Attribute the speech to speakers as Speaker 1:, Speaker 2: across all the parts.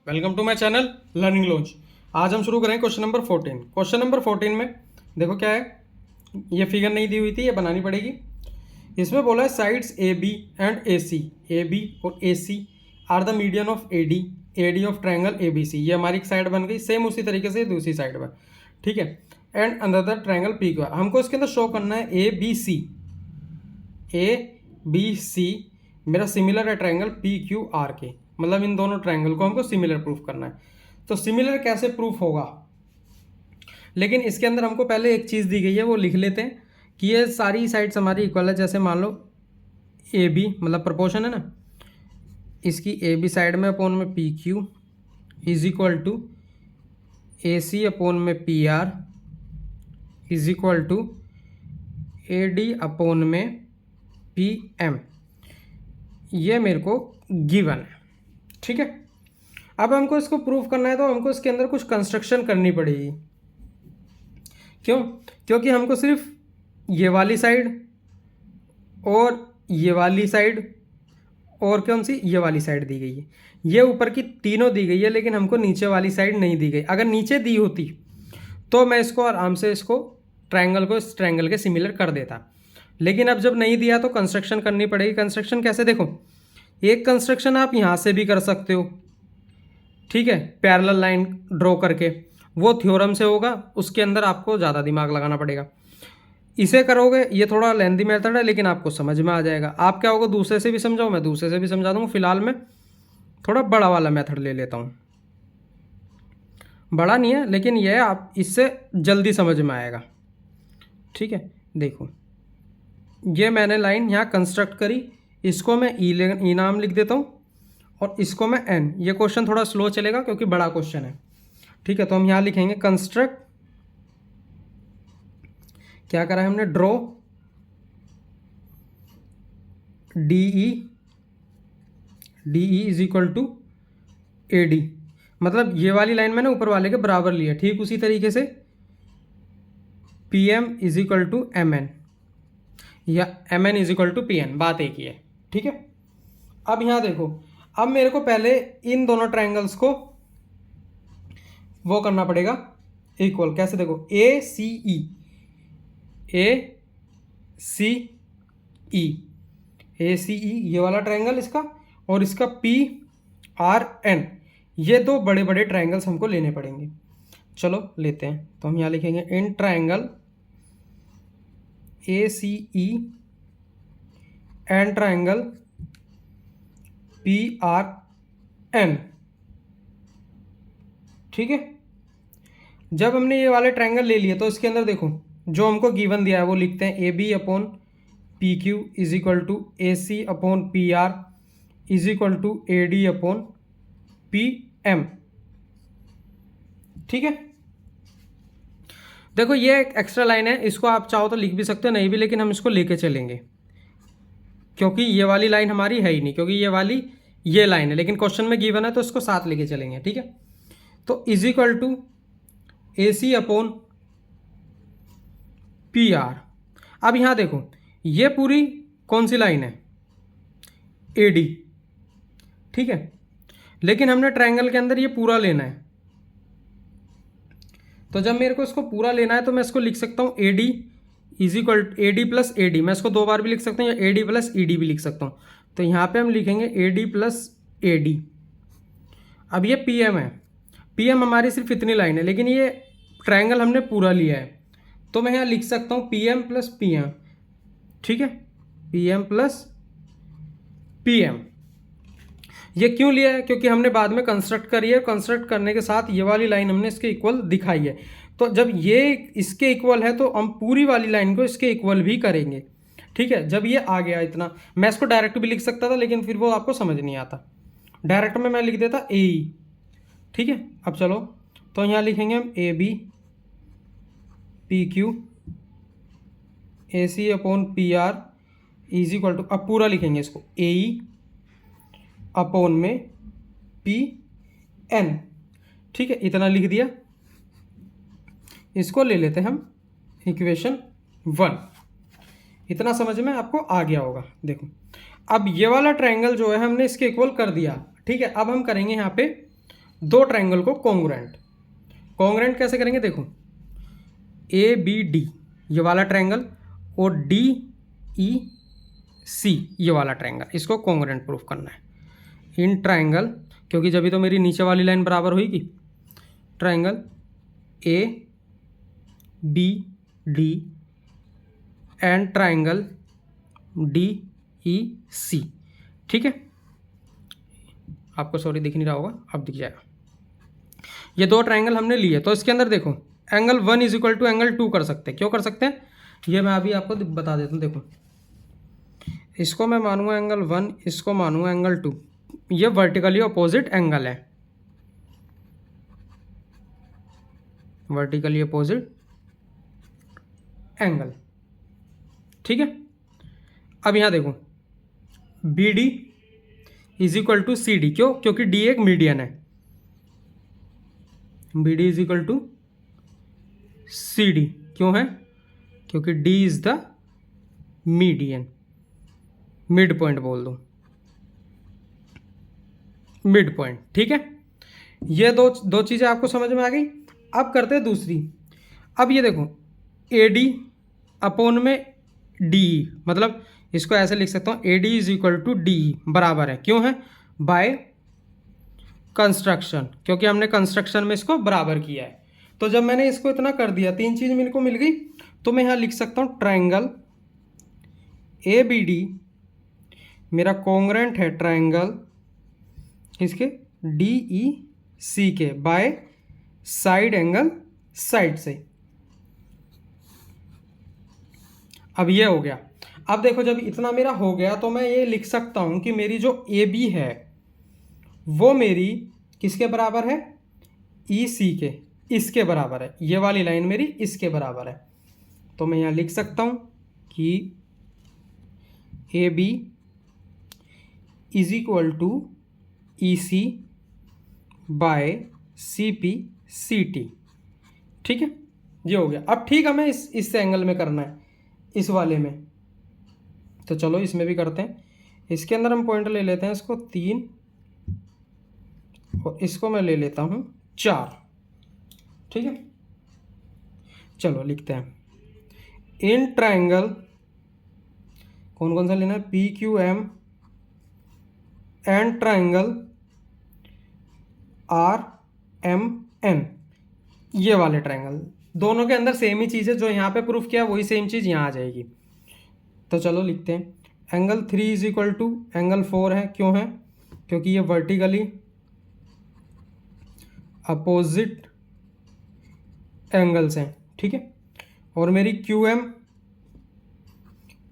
Speaker 1: Welcome to my channel learning launch. आज हम शुरू करेंगे क्वेश्चन नंबर 14। क्वेश्चन नंबर 14 में देखो क्या है, ये फिगर नहीं दी हुई थी, ये बनानी पड़ेगी। इसमें बोला है sides A B and A B और A C are the median of A D of triangle A B C. ये हमारी एक साइड बन गई, सेम उसी तरीके से दूसरी साइड पर, ठीक है। And another triangle P Q R, हमको इसके अंदर शो करना है ए बी सी मेरा सिमिलर है ट्रायंगल पी क्यू आर के, मतलब इन दोनों ट्रायंगल को हमको सिमिलर प्रूफ करना है। तो सिमिलर कैसे प्रूफ होगा, लेकिन इसके अंदर हमको पहले एक चीज़ दी गई है, वो लिख लेते हैं कि ये सारी साइड्स हमारी इक्वल है। जैसे मान लो ए बी मतलब प्रोपोर्शन है ना, इसकी ए बी साइड में अपोन में P Q is equal to A C upon में P R is equal to A D upon में पी एम। ये मेरे को गिवन है, ठीक है। अब हमको इसको प्रूफ करना है तो हमको इसके अंदर कुछ कंस्ट्रक्शन करनी पड़ेगी। क्यों? क्योंकि हमको सिर्फ ये वाली साइड और ये वाली साइड और कौन सी, ये वाली साइड दी गई है। ये ऊपर की तीनों दी गई है, लेकिन हमको नीचे वाली साइड नहीं दी गई। अगर नीचे दी होती तो मैं इसको आराम से इसको ट्रायंगल को इस ट्रायंगल के सिमिलर कर देता, लेकिन अब जब नहीं दिया तो कंस्ट्रक्शन करनी पड़ेगी। कंस्ट्रक्शन कैसे, देखो एक कंस्ट्रक्शन आप यहाँ से भी कर सकते हो, ठीक है, पैरेलल लाइन ड्रॉ करके, वो थ्योरम से होगा, उसके अंदर आपको ज़्यादा दिमाग लगाना पड़ेगा। इसे करोगे, ये थोड़ा लेंथी मेथड है लेकिन आपको समझ में आ जाएगा। आप क्या होगा, दूसरे से भी समझाऊँ, मैं दूसरे से भी समझा दूँगा। फिलहाल मैं थोड़ा बड़ा वाला मेथड ले लेता हूँ। बड़ा नहीं है लेकिन यह आप इससे जल्दी समझ में आएगा, ठीक है। देखो ये मैंने लाइन यहाँ कंस्ट्रक्ट करी, इसको मैं ई नाम लिख देता हूँ और इसको मैं एन। ये क्वेश्चन थोड़ा स्लो चलेगा क्योंकि बड़ा क्वेश्चन है, ठीक है। तो हम यहाँ लिखेंगे कंस्ट्रक्ट, क्या करा है हमने, draw D E is equal to A D, मतलब ये वाली लाइन मैंने ऊपर वाले के बराबर लिया। ठीक उसी तरीके से P M is equal to M N या M N is equal to P N, बात एक ही है, ठीक है। अब यहाँ देखो, अब मेरे को पहले इन दोनों ट्रायंगल्स को वो करना पड़ेगा इक्वल। कैसे, देखो ए सी ई ये वाला ट्रायंगल इसका, और इसका पी आर एन, ये दो बड़े बड़े ट्रायंगल्स हमको लेने पड़ेंगे। चलो लेते हैं। तो हम यहाँ लिखेंगे in triangle A C E and triangle P R N, ठीक है। जब हमने ये वाले ट्रायंगल ले लिए तो इसके अंदर देखो जो हमको गिवन दिया है वो लिखते हैं, A B upon P Q is equal to A C upon P R is equal to A D upon P M, ठीक है। देखो ये एक एक्स्ट्रा लाइन है, इसको आप चाहो तो लिख भी सकते हो, नहीं भी, लेकिन हम इसको लेके चलेंगे क्योंकि ये वाली लाइन हमारी है ही नहीं, क्योंकि ये वाली ये लाइन है, लेकिन क्वेश्चन में गिवन है तो इसको साथ लेके चलेंगे, ठीक है। तो is equal to A C upon P R. अब यहाँ देखो ये पूरी कौन सी लाइन है, ए डी, ठीक है, लेकिन हमने ट्रायंगल के अंदर ये पूरा लेना है। तो जब मेरे को इसको पूरा लेना है तो मैं इसको लिख सकता हूँ A D is equal A D plus A D. मैं इसको दो बार भी लिख सकता हूँ या A D plus E D भी लिख सकता हूँ। तो यहाँ पे हम लिखेंगे A D plus A D. अब ये पी एम है, पी एम हमारी सिर्फ इतनी लाइन है, लेकिन ये ट्रायंगल हमने पूरा लिया है, तो मैं यहाँ लिख सकता हूँ P M plus P M, ठीक है, P M plus P M. ये क्यों लिया है, क्योंकि हमने बाद में कंस्ट्रक्ट करी है, कंस्ट्रक्ट करने के साथ ये वाली लाइन हमने इसके इक्वल दिखाई है। तो जब ये इसके इक्वल है तो हम पूरी वाली लाइन को इसके इक्वल भी करेंगे, ठीक है। जब ये आ गया इतना, मैं इसको डायरेक्ट भी लिख सकता था लेकिन फिर वो आपको समझ नहीं आता, डायरेक्ट में मैं लिख देता ए ई, ठीक है। अब चलो तो यहाँ लिखेंगे हम A B P Q A C upon P R is equal to, अब पूरा लिखेंगे इसको ए ई अपोन में पी एन, ठीक है, इतना लिख दिया। इसको ले लेते हैं हम इक्वेशन 1। इतना समझ में आपको आ गया होगा। देखो अब ये वाला ट्रायंगल जो है हमने इसके इक्वल कर दिया, ठीक है। अब हम करेंगे यहाँ पे दो ट्रायंगल को कॉन्ग्रुएंट कैसे करेंगे, देखो ए बी डी ये वाला ट्रायंगल और डी ई सी ये वाला ट्रायंगल, इसको कॉन्ग्रुएंट प्रूफ करना है इन ट्रायंगल, क्योंकि जब भी तो मेरी नीचे वाली लाइन बराबर होगी। Triangle A B D and triangle D E C, ठीक है। आपको सॉरी दिख नहीं रहा होगा, अब दिख जाएगा। ये दो ट्रायंगल हमने लिए, तो इसके अंदर देखो angle 1 is equal to angle 2 कर सकते हैं। क्यों कर सकते हैं ये मैं अभी आपको बता देता हूँ। देखो इसको मैं मानूंगा एंगल 1, इसको मानूंगा एंगल 2। ये वर्टिकली अपोजिट एंगल है, वर्टिकली अपोजिट एंगल, ठीक है। अब यहाँ देखो B D is equal to C D, क्यों, क्योंकि डी एक मीडियन है। B D is equal to C D क्यों है, क्योंकि D is the median, mid point बोल दो, मिड पॉइंट, ठीक है। ये दो चीज़ें आपको समझ में आ गई। अब करते हैं दूसरी। अब ये देखो ए डी अपॉन में डी, मतलब इसको ऐसे लिख सकता हूँ A D is equal to D बराबर है, क्यों है, बाय कंस्ट्रक्शन, क्योंकि हमने कंस्ट्रक्शन में इसको बराबर किया है। तो जब मैंने इसको इतना कर दिया, तीन चीज़ मेरे को मिल गई, तो मैं यहाँ लिख सकता हूँ ट्रायंगल ए बी डी मेरा कॉन्ग्रुएंट है ट्रायंगल इसके डी ई सी के बाय साइड एंगल साइड से। अब ये हो गया। अब देखो जब इतना मेरा हो गया तो मैं ये लिख सकता हूँ कि मेरी जो ए बी है वो मेरी किसके बराबर है, ई सी के, इसके बराबर है। ये वाली लाइन मेरी इसके बराबर है, तो मैं यहाँ लिख सकता हूँ कि A B is equal to E C by C P C T, ठीक है। ये हो गया। अब ठीक हमें इस एंगल में करना है, इस वाले में, तो चलो इसमें भी करते हैं। इसके अंदर हम पॉइंट ले लेते हैं, इसको 3 और इसको मैं ले लेता हूँ 4, ठीक है। चलो लिखते हैं इन ट्रायंगल, कौन कौन सा लेना है, P Q M and triangle R M N, ये वाले ट्रायंगल दोनों के अंदर सेम ही चीज़ है, जो यहाँ पे प्रूफ किया वही सेम चीज़ यहाँ आ जाएगी। तो चलो लिखते हैं angle 3 is equal to angle 4 है, क्यों है, क्योंकि ये वर्टिकली अपोजिट एंगल्स हैं, ठीक है। और मेरी Q M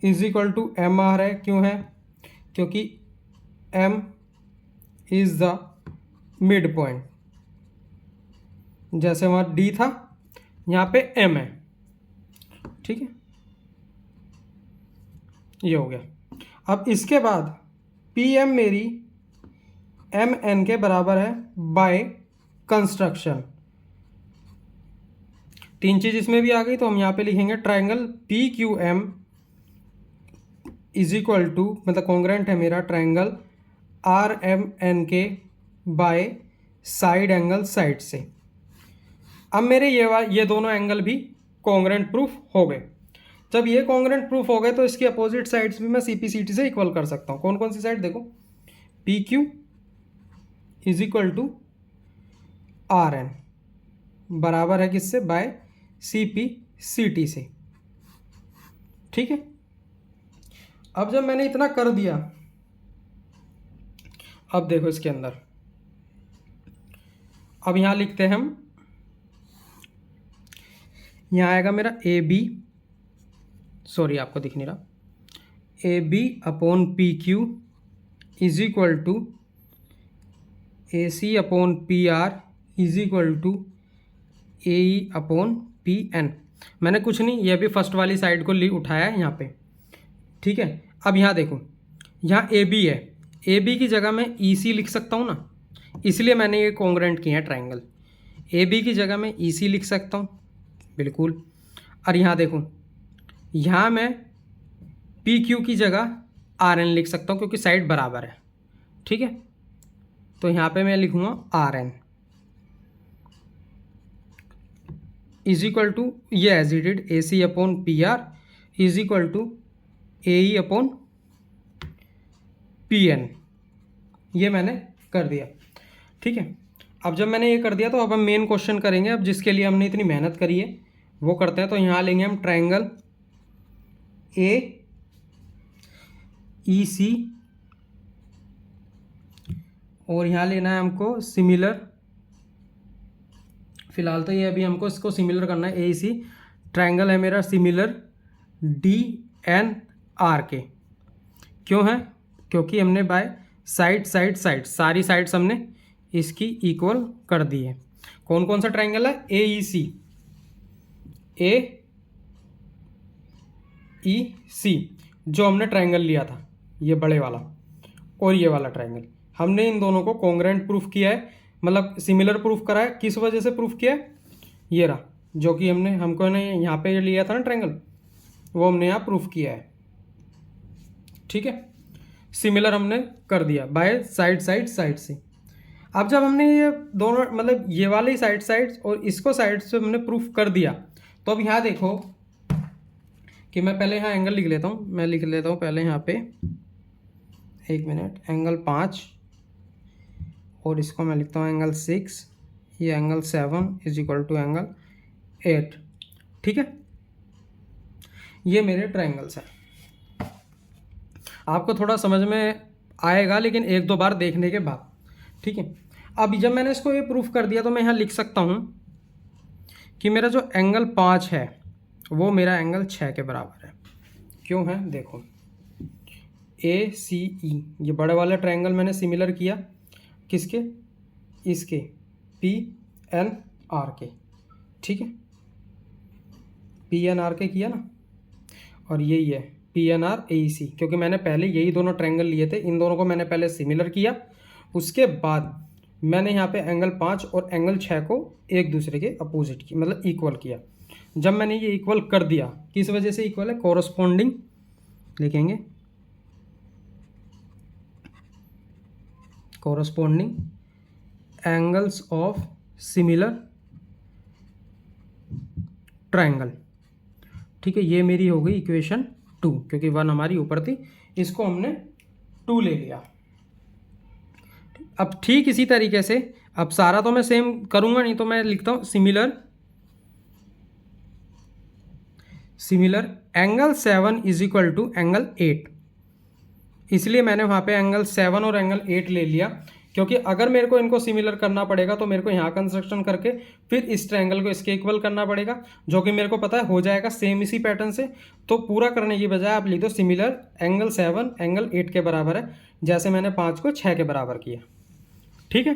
Speaker 1: is equal to M R है, क्यों है, क्योंकि M is the mid point, जैसे वहाँ डी था यहाँ पे एम है, ठीक है। ये हो गया। अब इसके बाद पी एम मेरी एम एन के बराबर है बाय कंस्ट्रक्शन। तीन चीज़ इसमें भी आ गई, तो हम यहाँ पे लिखेंगे triangle P Q M is equal to, मतलब कॉन्ग्रुएंट है मेरा ट्रायंगल आर एम एन के बाय साइड एंगल साइड से। अब मेरे ये दोनों एंगल भी कॉन्ग्रुएंट प्रूफ हो गए। जब ये कॉन्ग्रुएंट प्रूफ हो गए तो इसकी अपोजिट साइड्स भी मैं सी पी सी टी से इक्वल कर सकता हूँ। कौन कौन सी साइड, देखो P Q is equal to R N बराबर है किससे, by C P C T से, ठीक है। अब जब मैंने इतना कर दिया, अब देखो इसके अंदर, अब यहाँ लिखते हैं हम, यहाँ आएगा मेरा ए बी, सॉरी आपको दिख नहीं रहा, A B upon P Q is equal to A C upon P R is equal to A E upon P N. मैंने कुछ नहीं, ये भी फर्स्ट वाली साइड को उठाया है यहाँ पे, ठीक है। अब यहाँ देखो, यहाँ ए बी है, ए बी की जगह मैं ई सी लिख सकता हूँ ना, इसलिए मैंने ये कॉन्ग्रुएंट किया है ट्रायंगल। ए बी की जगह मैं ई सी लिख सकता हूँ, बिल्कुल। और यहाँ देखो, यहाँ मैं पी क्यू की जगह आर एन लिख सकता हूँ, क्योंकि साइड बराबर है, ठीक है। तो यहाँ पे मैं लिखूँगा R N, is equal to ये as it is AC upon PR is equal to AE upon PN, ये मैंने कर दिया। ठीक है, अब जब मैंने ये कर दिया तो अब हम मेन क्वेश्चन करेंगे। अब जिसके लिए हमने इतनी मेहनत करी है वो करते हैं। तो यहाँ लेंगे हम ट्रायंगल AEC और यहाँ लेना है हमको सिमिलर, फिलहाल तो ये अभी हमको इसको सिमिलर करना है। AEC ट्रायंगल है मेरा सिमिलर DNRK। क्यों है? क्योंकि हमने बाय साइड सारी साइड्स हमने इसकी इक्वल कर दी है। कौन कौन सा ट्रायंगल है? AEC जो हमने ट्रायंगल लिया था, ये बड़े वाला और ये वाला ट्रायंगल, हमने इन दोनों को कॉन्ग्रुएंट प्रूफ किया है, मतलब सिमिलर प्रूफ करा है। किस वजह से प्रूफ किया है? ये रहा, जो कि हमको ने यहाँ पे लिया था ना ट्रायंगल, वो हमने यहाँ प्रूफ किया है। ठीक है, सिमिलर हमने कर दिया बाय साइड से। अब जब हमने ये दोनों मतलब ये वाली साइड्स और इसको साइड से हमने प्रूफ कर दिया, तो अब यहाँ देखो कि मैं पहले यहाँ एंगल लिख लेता हूँ। मैं लिख लेता हूँ पहले यहाँ पे, एक मिनट, एंगल 5 और इसको मैं लिखता हूँ एंगल 6, ये angle 7 is equal to angle 8। ठीक है, ये मेरे ट्रायंगल्स हैं। आपको थोड़ा समझ में आएगा लेकिन एक दो बार देखने के बाद। ठीक है, अब जब मैंने इसको ये प्रूफ कर दिया तो मैं यहाँ लिख सकता हूँ कि मेरा जो एंगल 5 है वो मेरा एंगल 6 के बराबर है। क्यों है? देखो, ACE ये बड़े वाला ट्रायंगल मैंने सिमिलर किया किसके? इसके PNRK। ठीक है, PNRK किया ना, और यही है PNR AEC, क्योंकि मैंने पहले यही दोनों ट्रायंगल लिए थे, इन दोनों को मैंने पहले सिमिलर किया, उसके बाद मैंने यहाँ पे एंगल 5 और एंगल 6 को एक दूसरे के अपोजिट की मतलब इक्वल किया। जब मैंने ये इक्वल कर दिया, किस वजह से इक्वल है? कोरस्पोंडिंग लिखेंगे, corresponding angles of similar triangle. ठीक है, ये मेरी हो गई इक्वेशन 2, क्योंकि 1 हमारी ऊपर थी, इसको हमने 2 ले लिया। अब ठीक इसी तरीके से, अब सारा तो मैं सेम करूंगा नहीं, तो मैं लिखता हूं similar angle 7 is equal to angle 8। इसलिए मैंने वहाँ पे एंगल 7 और एंगल 8 ले लिया, क्योंकि अगर मेरे को इनको सिमिलर करना पड़ेगा तो मेरे को यहाँ कंस्ट्रक्शन करके फिर इस ट्रायंगल को इसके इक्वल करना पड़ेगा, जो कि मेरे को पता है हो जाएगा सेम इसी पैटर्न से। तो पूरा करने की बजाय आप लिख दो सिमिलर एंगल 7 एंगल 8 के बराबर है, जैसे मैंने 5 को 6 के बराबर किया। ठीक है,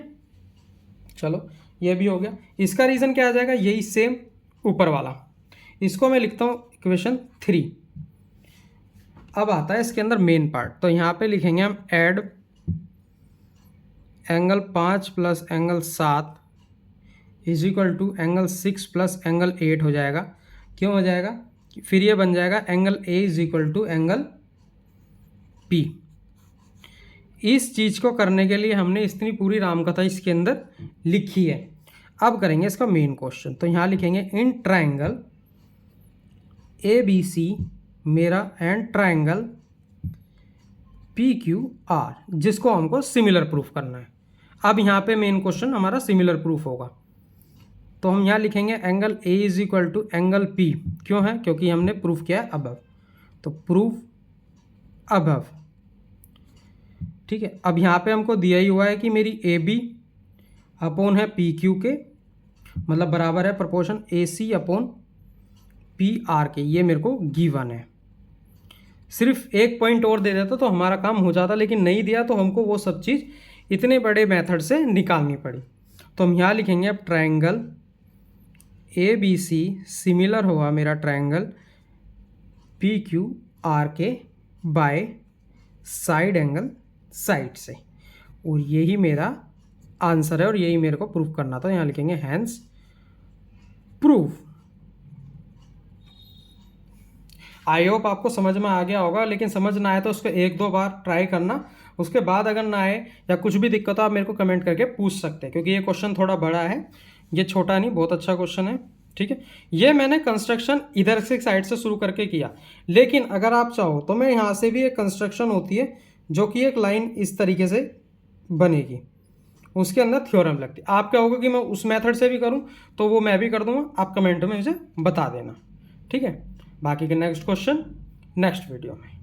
Speaker 1: चलो ये भी हो गया। इसका रीज़न क्या आ जाएगा? यही सेम ऊपर वाला, इसको मैं लिखता हूँ इक्वेशन 3। अब आता है इसके अंदर मेन पार्ट, तो यहाँ पे लिखेंगे हम add angle 5 plus angle 7 is equal to angle 6 plus angle 8 हो जाएगा। क्यों हो जाएगा? फिर ये बन जाएगा angle A is equal to angle P। इस चीज़ को करने के लिए हमने इतनी पूरी रामकथा इसके अंदर लिखी है। अब करेंगे इसका मेन क्वेश्चन, तो यहाँ लिखेंगे इन ट्रायंगल ABC मेरा एंड ट्रायंगल PQR, जिसको हमको सिमिलर प्रूफ करना है। अब यहाँ पे मेन क्वेश्चन हमारा सिमिलर प्रूफ होगा, तो हम यहाँ लिखेंगे angle A is equal to angle P। क्यों है? क्योंकि हमने प्रूफ किया है अबव, तो प्रूफ अबव। ठीक है, अब यहाँ पे हमको दिया ही हुआ है कि मेरी AB अपॉन है PQ के, मतलब बराबर है प्रोपोर्शन AC अपॉन PR के, ये मेरे को गिवन है। सिर्फ एक पॉइंट और दे देता तो हमारा काम हो जाता, लेकिन नहीं दिया तो हमको वो सब चीज़ इतने बड़े मेथड से निकालनी पड़ी। तो हम यहाँ लिखेंगे अब ट्रायंगल ABC सिमिलर होगा मेरा ट्रायंगल PQR के बाय साइड एंगल साइड से, और यही मेरा आंसर है और यही मेरे को प्रूफ करना था। यहाँ लिखेंगे हैंस प्रूफ। आई होप आपको समझ में आ गया होगा, लेकिन समझ ना आए तो उसको एक दो बार ट्राई करना, उसके बाद अगर ना आए या कुछ भी दिक्कत हो आप मेरे को कमेंट करके पूछ सकते हैं, क्योंकि ये क्वेश्चन थोड़ा बड़ा है, ये छोटा नहीं, बहुत अच्छा क्वेश्चन है। ठीक है, ये मैंने कंस्ट्रक्शन इधर से साइड से शुरू करके किया, लेकिन अगर आप चाहो तो मैं यहाँ से भी एक कंस्ट्रक्शन होती है जो कि एक लाइन इस तरीके से बनेगी, उसके अंदर थ्योरम लगती है। आप क्या होगा कि मैं उस मेथड से भी करूँ तो वो मैं भी कर दूंगा, आप कमेंट में मुझे बता देना। ठीक है, बाकी के नेक्स्ट क्वेश्चन नेक्स्ट वीडियो में।